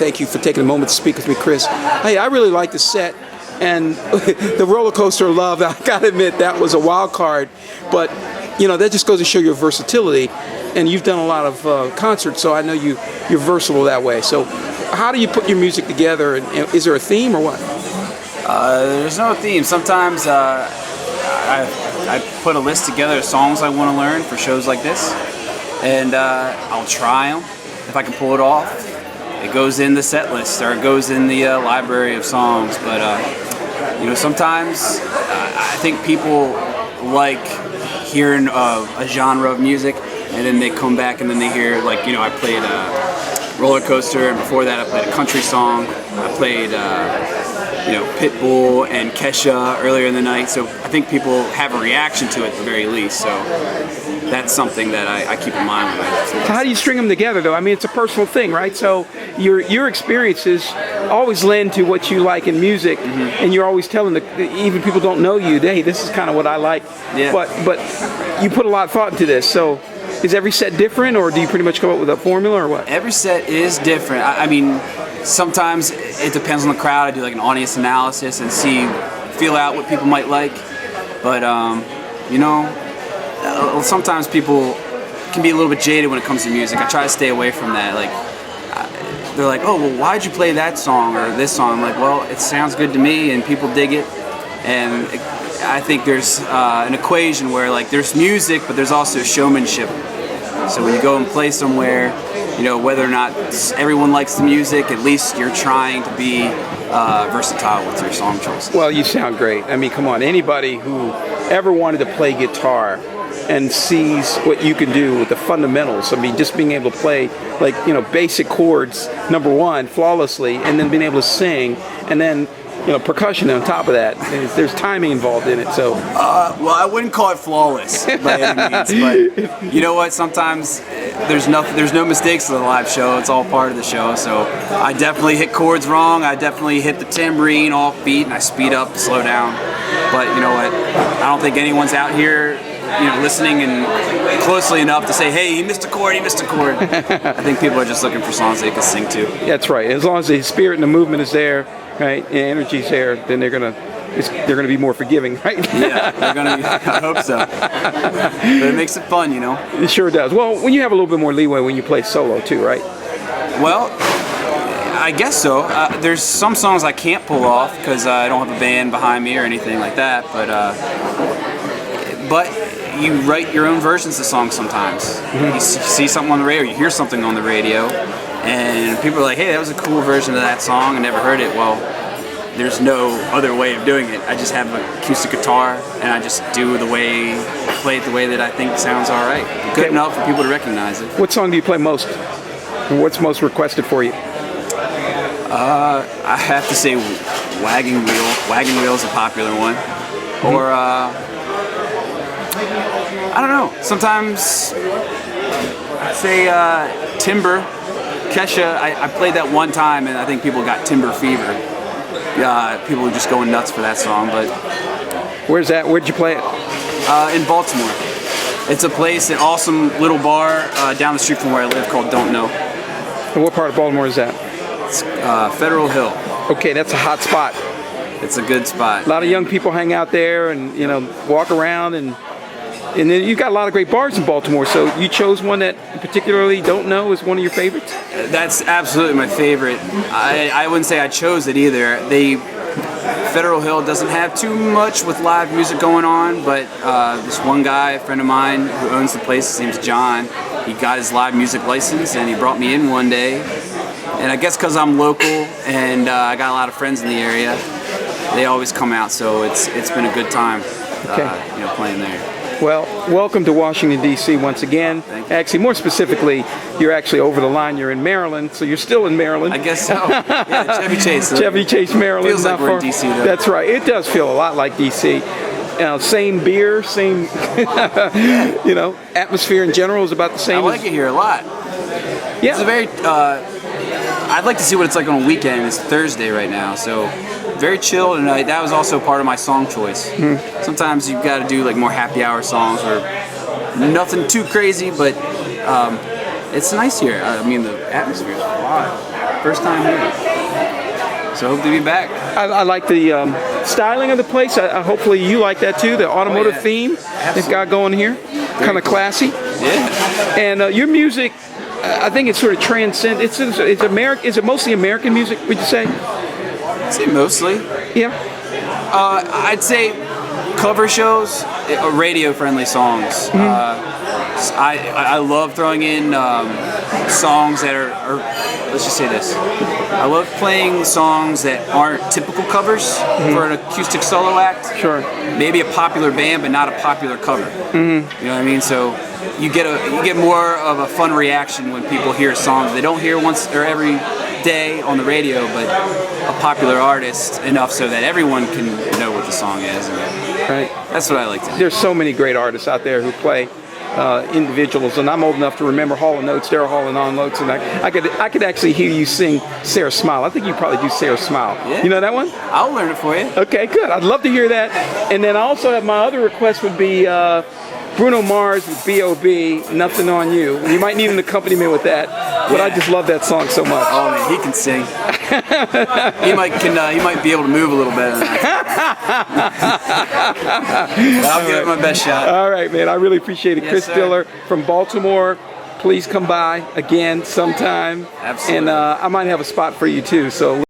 thank you for taking a moment to speak with me, Chris. Hey, I really like the set. And the roller coaster of love, I gotta admit, that was a wild card. But, that just goes to show your versatility. And you've done a lot of concerts, so I know you're versatile that way. So how do you put your music together? And is there a theme or what? There's no theme. Sometimes I put a list together of songs I want to learn for shows like this. And I'll try them. If I can pull it off, it goes in the set list or it goes in the library of songs. But sometimes I think people like hearing a genre of music, and then they come back and then they hear I played Roller Coaster, and before that I played a country song. I played Pitbull and Kesha earlier in the night. So I think people have a reaction to it at the very least. So that's something that I keep in mind when I. So how do you string them together, though? I mean, it's a personal thing, right? So your experiences always lend to what you like in music, and you're always telling even people don't know you, hey, this is kind of what I like. Yeah. But you put a lot of thought into this. So is every set different, or do you pretty much come up with a formula, or what? Every set is different. I mean, sometimes it depends on the crowd. I do an audience analysis and feel out what people might like. But sometimes people can be a little bit jaded when it comes to music. I try to stay away from that. They're like, oh, well, why'd you play that song or this song? I'm like, well, it sounds good to me and people dig it. And I think there's an equation where there's music, but there's also showmanship. So when you go and play somewhere, whether or not everyone likes the music, at least you're trying to be versatile with your song choices. Well, you sound great. I mean, come on. Anybody who ever wanted to play guitar and sees what you can do with the fundamentals. I mean, just being able to play basic chords, number one, flawlessly, and then being able to sing, and then percussion on top of that. There's timing involved in it. So, well, I wouldn't call it flawless by any means, but you know what? Sometimes there's no mistakes in the live show. It's all part of the show. So I definitely hit chords wrong. I definitely hit the tambourine off beat, and I speed up, slow down. But you know what? I don't think anyone's out here listening and closely enough to say, hey, he missed a chord, I think people are just looking for songs they can sing to. That's right. As long as the spirit and the movement is there, right, and energy's there, then they're gonna be more forgiving, right? Yeah, they're gonna be, I hope so. But it makes it fun, It sure does. Well, when you have a little bit more leeway when you play solo too, right? Well, I guess so. There's some songs I can't pull off because I don't have a band behind me or anything like that, but you write your own versions of songs sometimes. Mm-hmm. You see something on the radio, you hear something on the radio, and people are like, hey, that was a cool version of that song, I never heard it. Well, there's no other way of doing it. I just have an acoustic guitar, and I just play it the way that I think sounds all right. Good enough for people to recognize it. What song do you play most? What's most requested for you? I have to say Wagging Wheel. Wagging Wheel is a popular one. Mm-hmm. Or, I don't know. Sometimes I'd say Timber, Kesha. I played that one time, and I think people got Timber fever. People were just going nuts for that song. But where's that? Where'd you play it? In Baltimore. It's a place, an awesome little bar down the street from where I live called Don't Know. And what part of Baltimore is that? It's Federal Hill. Okay, that's a hot spot. It's a good spot. A lot of young people hang out there and walk around, and then you've got a lot of great bars in Baltimore. So you chose one that you particularly Don't Know is one of your favorites? That's absolutely my favorite. I wouldn't say I chose it either. Federal Hill doesn't have too much with live music going on, but this one guy, a friend of mine who owns the place, his name's John, he got his live music license and he brought me in one day. And I guess because I'm local and I got a lot of friends in the area, they always come out, so it's been a good time playing there. Well, welcome to Washington, D.C. once again. Thank you. Actually, more specifically, you're actually over the line. You're in Maryland, so you're still in Maryland. I guess so. Yeah, Chevy Chase. Chevy Chase, Maryland. Feels like we're in D.C. though. That's right. It does feel a lot like D.C. Same beer, same, atmosphere in general is about the same. I like it here a lot. Yeah. It's a very, I'd like to see what it's like on a weekend. It's Thursday right now, so very chill tonight. That was also part of my song choice. Mm-hmm. Sometimes you've got to do more happy hour songs or nothing too crazy, but it's nice here. I mean, the atmosphere is wild. first time here. So hope to be back. I like the styling of the place. Hopefully you like that too. The automotive theme they've got going here, kind of classy. Yeah. And your music, I think it's sort of transcend. It's American. Is it mostly American music? Would you say? I'd say mostly. Yeah. I'd say cover shows, radio-friendly songs. I love throwing in songs that are, let's just say this. I love playing songs that aren't typical covers for an acoustic solo act. Sure. Maybe a popular band, but not a popular cover. You know what I mean? So you get more of a fun reaction when people hear songs they don't hear once or every day on the radio, but a popular artist enough so that everyone can know what the song is. Right. That's what I like to do. There's so many great artists out there who play individuals, and I'm old enough to remember Hall & Oates, Daryl Hall & Oates, and I could actually hear you sing Sarah Smile. I think you probably do Sarah Smile. Yeah. You know that one? I'll learn it for you. Okay, good. I'd love to hear that. And then I also have my other request would be Bruno Mars with B.O.B. Nothing on You. You might need an accompaniment with that, but I just love that song so much. Oh man, he can sing. he might be able to move a little better than that. I'll give it my best shot. All right, man. I really appreciate it. Yes, Chris sir. Diller from Baltimore. Please come by again sometime. Absolutely. And I might have a spot for you too. So.